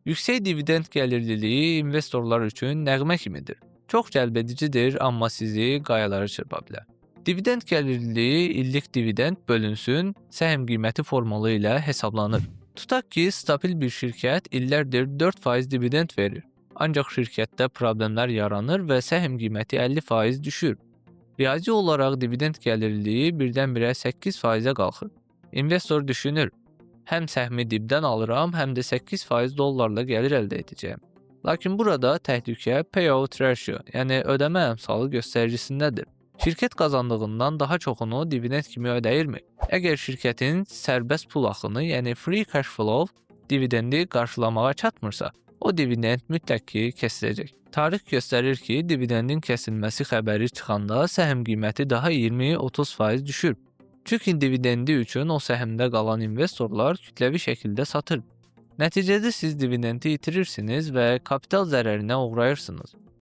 Yüksək dividend gəlirliliyi investorlar üçün nəğmə kimidir. Çox cəlbedicidir, amma sizi qayalara çırpa bilər. Dividend gəlirliliyi illik dividend bölünsün səhm qiyməti formalı ilə hesablanır. Tutaq ki, stabil bir şirkət illərdir 4% dividend verir. Ancaq şirkətdə problemlər yaranır və səhm qiyməti 50% düşür. Riyazi olaraq dividend gəlirliliyi birdən-birə 8%-ə qalxır. İnvestor düşünür, həm səhmi dibdən alıram, həm də 8% dollarla gəlir əldə edəcəyəm. Lakin burada təhlükə payout ratio, yəni ödəmə əmsalı göstəricisindədir. Şirkət qazandığından daha çoxunu dividend kimi ödəyirmi? Əgər şirkətin sərbəst pul axını, yəni free cash flow dividendi qarşılamağa çatmırsa, o dividend mütləq ki, kəsiləcək. Tarix göstərir ki, dividendin kəsilməsi xəbəri çıxanda səhm qiyməti daha 20-30% düşür. Çünki dividendi üçün o səhmdə qalan investorlar kütləvi şəkildə satır. Nəticədə siz dividendi itirirsiniz və kapital zərərinə uğrayırsınız.